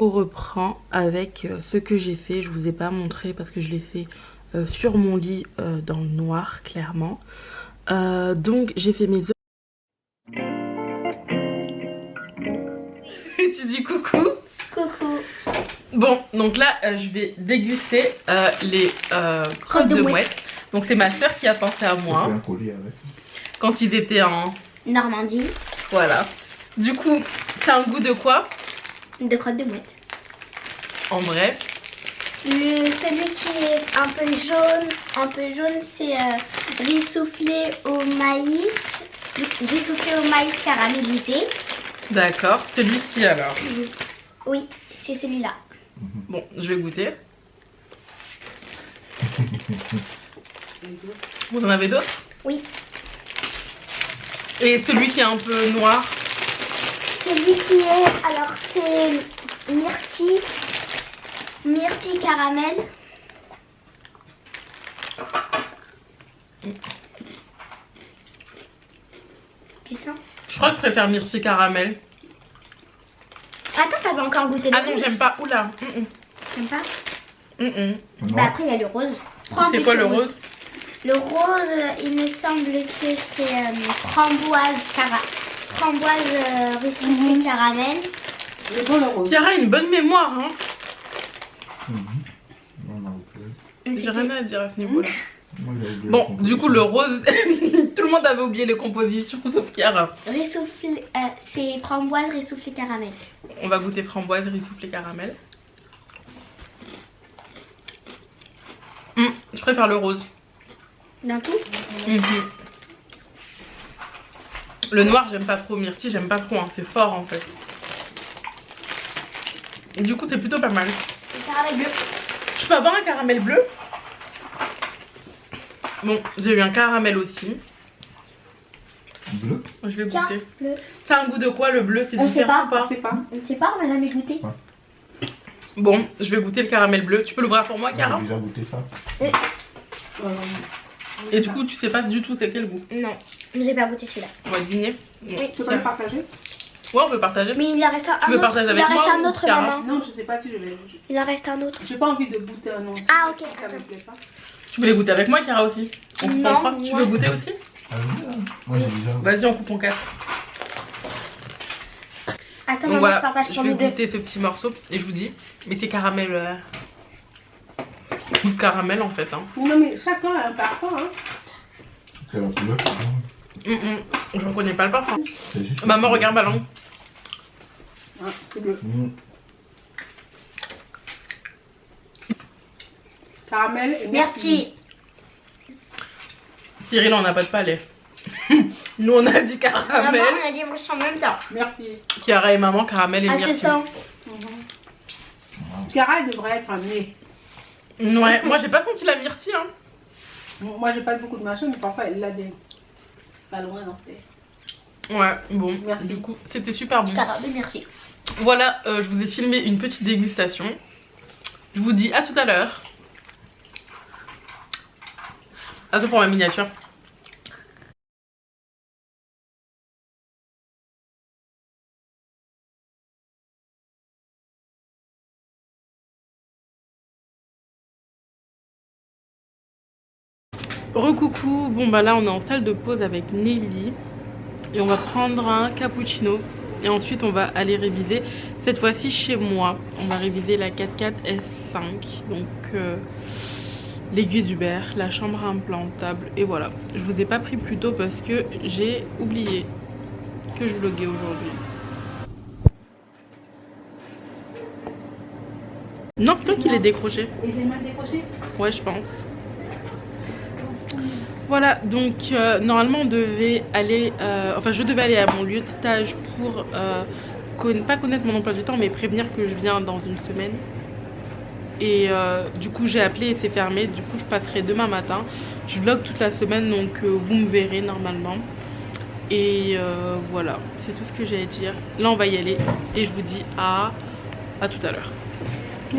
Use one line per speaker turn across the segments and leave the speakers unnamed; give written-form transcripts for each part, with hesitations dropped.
On reprend avec ce que j'ai fait. Je vous ai pas montré parce que je l'ai fait sur mon lit dans le noir clairement. Donc j'ai fait mes œufs. Tu dis coucou?
Coucou.
Bon, donc là je vais déguster les crottes de mouette. Donc c'est ma soeur qui a pensé à moi
un collier avec.
Quand ils étaient en
Normandie.
Voilà. Du coup, c'est un goût de quoi?
De crottes de mouette.
En vrai.
Celui qui est un peu jaune, c'est riz soufflé au maïs. Riz soufflé au maïs caramélisé.
D'accord. Celui-ci alors.
Oui, c'est celui-là.
Bon, je vais goûter. Vous en avez d'autres?
Oui.
Et celui qui est un peu noir?
Celui qui est, alors c'est myrtille caramel. Puissant.
Je crois que je préfère myrtille caramel.
Attends, t'avais encore goûté le
Ah non, j'aime pas. Oula.
T'aimes pas?
Non.
Bah après il y a le rose.
C'est quoi le rose?
Le rose, il me semble que c'est framboise riz soufflé caramel.
C'est bon le rose.
Chiara a une bonne mémoire, hein.
Non, non, ok.
J'ai rien à dire à ce niveau-là.
Moi, j'ai oublié
Bon,
la
du coup, le rose, tout le monde avait oublié les compositions sauf Chiara.
Riz soufflé, c'est framboise riz soufflé caramel.
On va goûter framboise, riz soufflé caramel. Je préfère le rose.
Dans tout?
Le noir, j'aime pas trop. Myrtille, j'aime pas trop. Hein. C'est fort en fait. Et du coup, c'est plutôt pas mal.
Le caramel bleu.
Je peux avoir un caramel bleu? Bon, j'ai eu un caramel aussi.
Bleu.
Je vais
Tiens,
goûter.
bleu.
C'est un goût de quoi le bleu? C'est
On sait
différent
pas.
ou pas?
Je sais pas.
On ne sait pas, on n'a jamais goûté.
Ouais.
Bon, je vais goûter le caramel bleu. Tu peux l'ouvrir pour moi, Chiara?
J'ai déjà goûté ça.
Et du coup, tu sais pas du tout c'est quel goût?
Non, j'ai pas goûté celui-là.
On va deviner.
Oui.
Tu peux le partager?
Ouais, on peut partager.
Mais il en reste un
Tu veux
autre.
partager avec
Il en reste
moi
un
ou
autre,
Chiara?
maman.
Non, je sais pas si je vais.
Il en reste un autre.
J'ai pas envie de goûter un autre.
Ah, ok,
Ça me
attends.
plaît pas.
Tu voulais goûter avec moi, Chiara aussi? On coupe en
Non,
3. Tu
moi.
veux goûter aussi?
Ah oui, là. Moi, j'ai déjà.
Vas-y, on coupe en 4.
Attends,
Donc
maman,
voilà,
je partage
je
pour
vais
nous deux.
goûter ce petit morceau et je vous dis. Mais c'est caramel. Goût de caramel en fait. Hein.
Non, mais chacun a un parfum. Hein.
C'est la couleur.
Je ne reconnais pas le parfum.
C'est juste.
Maman, regarde ma langue.
Ah, c'est bleu. Caramel et
Merci.
Cyril, on n'a pas de palais. Nous, on a dit caramel.
Maman, on a dit on en même temps.
Merci.
Chiara et maman, caramel et
Ah, c'est
myrtille.
ça.
Chiara, elle devrait être amenée.
Ouais, moi j'ai pas senti la myrtille. Hein.
Moi, j'ai pas beaucoup de machin, mais parfois, elle l'a des. Pas loin, non, c'est.
Ouais, bon,
Merci.
du coup, c'était super bon.
Caramel, merci.
Voilà, je vous ai filmé une petite dégustation. Je vous dis à tout à l'heure. Attends pour ma miniature. Recoucou, bon bah là on est en salle de pause avec Nelly et on va prendre un cappuccino et ensuite on va aller réviser, cette fois-ci chez moi, on va réviser la 4.4 S5, donc l'aiguille d'Hubert, la chambre implantable et voilà. Je vous ai pas pris plus tôt parce que j'ai oublié que je vloguais aujourd'hui. Non, c'est toi qui l'ai décroché.
Et j'ai mal décroché.
Ouais, je pense. Voilà, donc normalement on devait aller, enfin je devais aller à mon lieu de stage pour pas connaître mon emploi du temps mais prévenir que je viens dans une semaine. Et du coup j'ai appelé et c'est fermé, du coup je passerai demain matin. Je vlog toute la semaine donc vous me verrez normalement. Et voilà, c'est tout ce que j'ai à dire. Là on va y aller et je vous dis à tout à l'heure.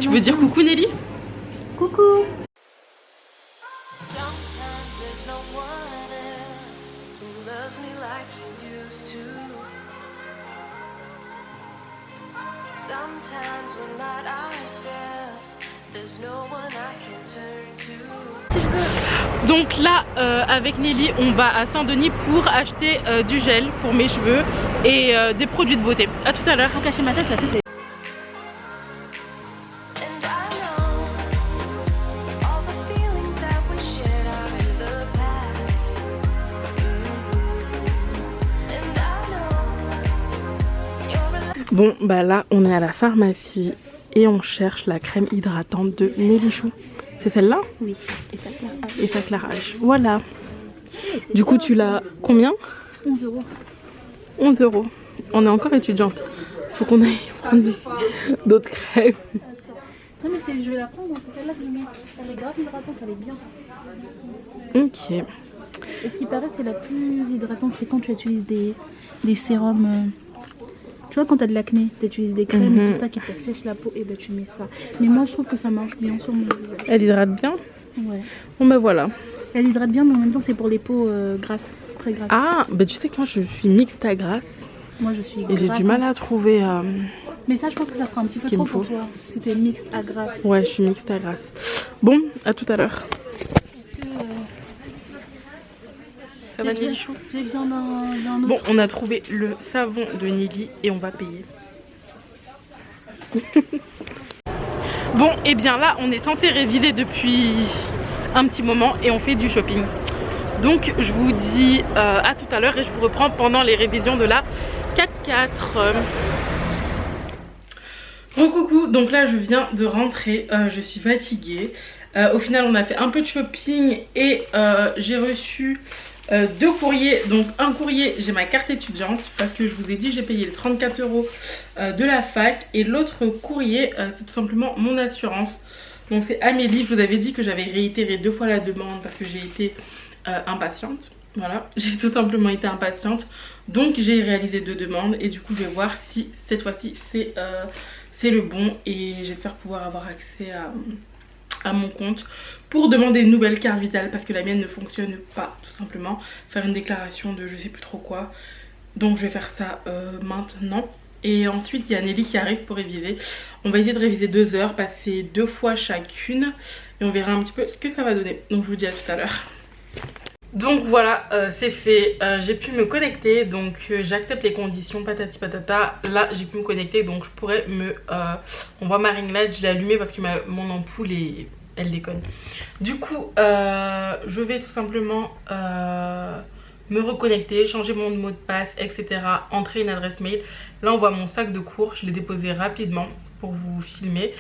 Tu veux dire coucou Nelly?
Coucou.
Sometimes there's no one else who loves me like you used to. Sometimes we're not ourselves. There's no one I can turn to.
Donc là avec Nelly on va à Saint-Denis pour acheter du gel pour mes cheveux et des produits de beauté. A tout à l'heure.
Faut cacher ma tête, la tête est...
And I know all the feelings that we shared are in the past. And I know you're a
Bon bah là on est à la pharmacie et on cherche la crème hydratante de Nelly Chou. C'est celle-là?
Oui,
Éclairage. Voilà. Du coup tu l'as combien?
11 €.
11 €. On est encore étudiante. Faut qu'on aille prendre d'autres crèmes.
Non mais je vais la prendre, c'est celle-là que je mets. Elle est grave hydratante, elle est bien.
Ok.
Et ce qui paraît c'est la plus hydratante, c'est quand tu utilises des sérums. Tu vois quand t'as de l'acné, tu utilises des crèmes et tout ça qui t'assèche la peau, et ben tu mets ça. Mais moi je trouve que ça marche bien sur mon visage.
Elle hydrate bien?
Ouais.
Bon bah voilà.
Elle hydrate bien mais en même temps c'est pour les peaux grasses, très grasses.
Ah bah tu sais que moi je suis mixte à grasse.
Moi je suis
Et
grasse.
j'ai du mal à trouver...
Mais ça je pense que ça sera un petit peu
qu'il
trop
me faut.
pour toi. Si t'es mixte à grasse.
Ouais je suis mixte à grasse. Bon à tout à l'heure.
Est-ce que...
Ça va Nelly Chou?
J'ai besoin d'un autre.
Bon on a trouvé le savon de Nelly et on va payer. Bon et bien là on est censé réviser depuis un petit moment et on fait du shopping. Donc je vous dis à tout à l'heure et je vous reprends pendant les révisions de la 4-4. Coucou, donc là je viens de rentrer, je suis fatiguée. Au final on a fait un peu de shopping et j'ai reçu 2 courriers. Donc un courrier, j'ai ma carte étudiante parce que je vous ai dit j'ai payé les 34 € de la fac. Et l'autre courrier c'est tout simplement mon assurance. Donc c'est Amélie, je vous avais dit que j'avais réitéré 2 fois la demande parce que j'ai été impatiente. Voilà, j'ai tout simplement été impatiente. Donc j'ai réalisé 2 demandes et du coup je vais voir si cette fois-ci c'est le bon. Et j'espère pouvoir avoir accès à mon compte pour demander une nouvelle carte vitale parce que la mienne ne fonctionne pas, tout simplement. Faire une déclaration de je sais plus trop quoi. Donc je vais faire ça maintenant. Et ensuite il y a Nelly qui arrive pour réviser. On va essayer de réviser 2 heures, passer 2 fois chacune et on verra un petit peu ce que ça va donner. Donc je vous dis à tout à l'heure. Donc voilà, c'est fait, j'ai pu me connecter, donc j'accepte les conditions, patati patata. Là j'ai pu me connecter, donc je pourrais me... on voit ma ring light, je l'ai allumée parce que mon ampoule elle déconne. Du coup je vais tout simplement me reconnecter, changer mon mot de passe, etc. Entrer une adresse mail. Là on voit mon sac de cours, je l'ai déposé rapidement pour vous filmer.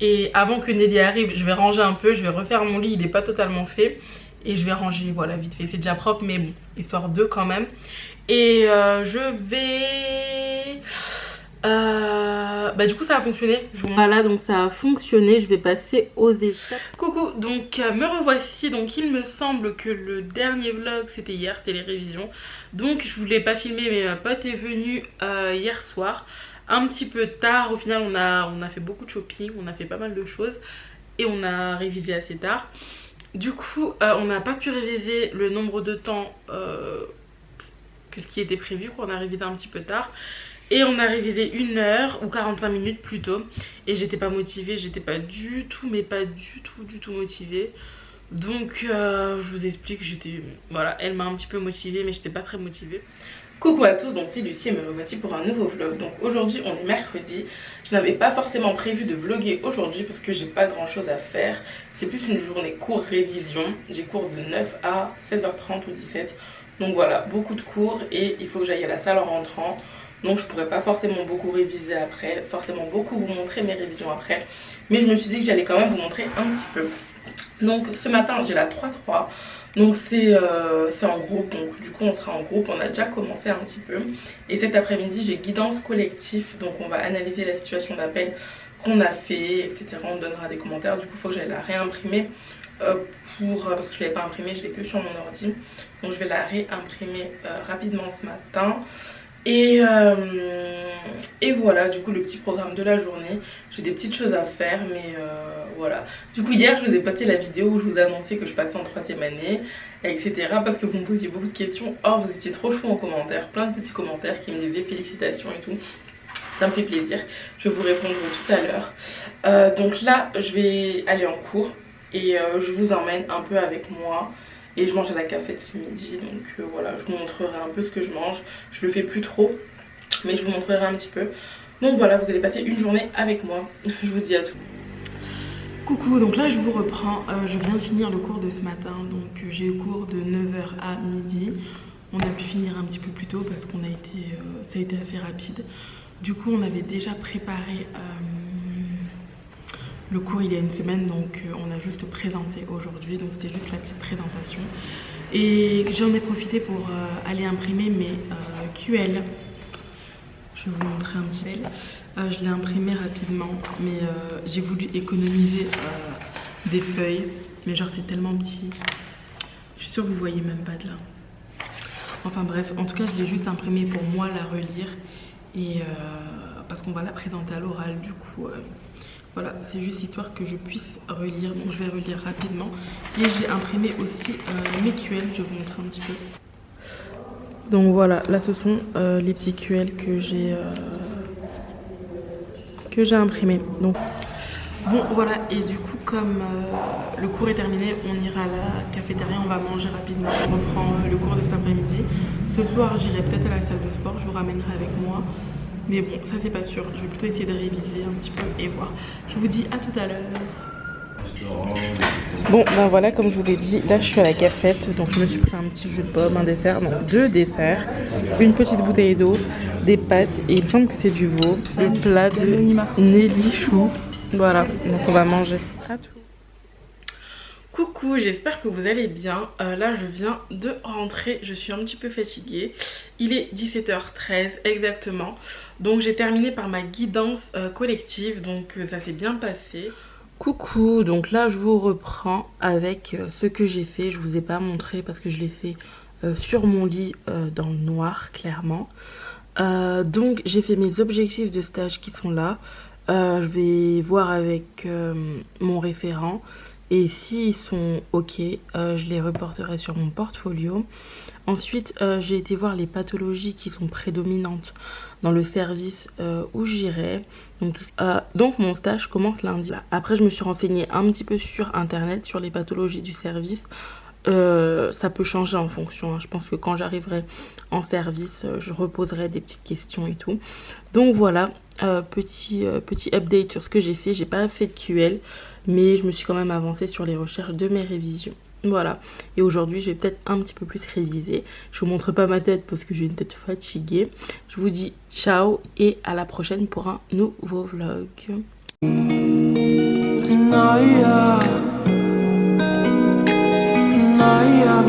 Et avant que Nelly arrive, je vais ranger un peu, je vais refaire mon lit, il n'est pas totalement fait. Et je vais ranger, voilà, vite fait, c'est déjà propre, mais bon, histoire de quand même. Et je vais... du coup ça a fonctionné. Voilà, donc ça a fonctionné, je vais passer aux étapes. Coucou, donc me revoici. Donc il me semble que le dernier vlog c'était hier, c'était les révisions. Donc je voulais pas filmer mais ma pote est venue hier soir. Un petit peu tard, au final on a fait beaucoup de shopping, on a fait pas mal de choses. Et on a révisé assez tard. Du coup on n'a pas pu réviser le nombre de temps que ce qui était prévu, qu'on a révisé un petit peu tard. Et on a révisé 1 heure ou 45 minutes plutôt. Et j'étais pas motivée, j'étais pas du tout, mais pas du tout motivée. Donc je vous explique, voilà, elle m'a un petit peu motivée mais j'étais pas très motivée. Coucou à tous, donc c'est Lucie et me revoici pour un nouveau vlog. Donc aujourd'hui on est mercredi. Je n'avais pas forcément prévu de vlogger aujourd'hui parce que j'ai pas grand chose à faire. C'est plus une journée cours révision. J'ai cours de 9 à 16h30 ou 17. Donc voilà, beaucoup de cours et il faut que j'aille à la salle en rentrant. Donc je pourrais pas forcément beaucoup réviser après, forcément beaucoup vous montrer mes révisions après. Mais je me suis dit que j'allais quand même vous montrer un petit peu. Donc ce matin j'ai la 3-3. Donc c'est en groupe, donc du coup on sera en groupe, on a déjà commencé un petit peu. Et cet après-midi j'ai guidance collectif, donc on va analyser la situation d'appel qu'on a fait, etc. On donnera des commentaires, du coup il faut que j'aille la réimprimer parce que je ne l'avais pas imprimée, je l'ai que sur mon ordi. Donc je vais la réimprimer rapidement ce matin. Et voilà, du coup le petit programme de la journée. J'ai des petites choses à faire mais voilà. Du coup hier je vous ai posté la vidéo où je vous ai annoncé que je passais en 3e année, etc. Parce que vous me posiez beaucoup de questions. Oh vous étiez trop chou en commentaire, plein de petits commentaires qui me disaient félicitations et tout. Ça me fait plaisir. Je vais vous répondre tout à l'heure. Donc là, je vais aller en cours et je vous emmène un peu avec moi. Et je mange à la cafette ce midi, donc voilà, je vous montrerai un peu ce que je mange. Je le fais plus trop, mais je vous montrerai un petit peu. Donc voilà, vous allez passer une journée avec moi. Je vous dis à tout. Coucou, donc là je vous reprends. Je viens de finir le cours de ce matin, donc j'ai eu cours de 9h à midi. On a pu finir un petit peu plus tôt parce qu'on a été, ça a été assez rapide. Du coup, on avait déjà préparé le cours il y a une semaine, donc on a juste présenté aujourd'hui, donc c'était juste la petite présentation. Et j'en ai profité pour aller imprimer mes QL. Je vais vous montrer un petit peu. Je l'ai imprimé rapidement, mais j'ai voulu économiser des feuilles. Mais genre c'est tellement petit. Je suis sûre que vous voyez même pas de là. Enfin bref, en tout cas je l'ai juste imprimé pour moi la relire. Et parce qu'on va la présenter à l'oral du coup. Voilà, c'est juste histoire que je puisse relire, donc je vais relire rapidement. Et j'ai imprimé aussi mes QL, je vais vous montrer un petit peu. Donc voilà, là ce sont les petits QL que j'ai imprimés. Donc bon voilà, et du coup comme le cours est terminé, on ira à la cafétéria, on va manger rapidement, on reprend le cours de cet après-midi. Ce soir j'irai peut-être à la salle de sport, je vous ramènerai avec moi. Mais bon, ça c'est pas sûr, je vais plutôt essayer de réviser un petit peu et voir. Je vous dis à tout à l'heure. Bon ben voilà, comme je vous l'ai dit, là je suis à la cafette. Donc je me suis pris un petit jus de pomme, un dessert, donc 2 desserts, une petite bouteille d'eau, des pâtes et il me semble que c'est du veau. Le plat de Nelly Chou. Voilà, donc on va manger. À tout. Coucou, j'espère que vous allez bien. Là je viens de rentrer, je suis un petit peu fatiguée. Il est 17h13 exactement. Donc j'ai terminé par ma guidance collective, donc ça s'est bien passé. Coucou, donc là je vous reprends avec ce que j'ai fait. Je vous ai pas montré parce que je l'ai fait sur mon lit dans le noir clairement. Donc j'ai fait mes objectifs de stage qui sont là. Je vais voir avec mon référent. Et s'ils sont ok, je les reporterai sur mon portfolio. Ensuite, j'ai été voir les pathologies qui sont prédominantes dans le service où j'irai. Donc mon stage commence lundi. Après, je me suis renseignée un petit peu sur internet, sur les pathologies du service. Ça peut changer en fonction, hein. Je pense que quand j'arriverai en service, je reposerai des petites questions et tout. Donc voilà, petit update sur ce que j'ai fait. J'ai pas fait de QL, mais je me suis quand même avancée sur les recherches de mes révisions. Voilà, et aujourd'hui je vais peut-être un petit peu plus réviser. Je vous montre pas ma tête parce que j'ai une tête fatiguée. Je vous dis ciao et à la prochaine pour un nouveau vlog.
Naya, Naya,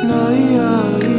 Naya,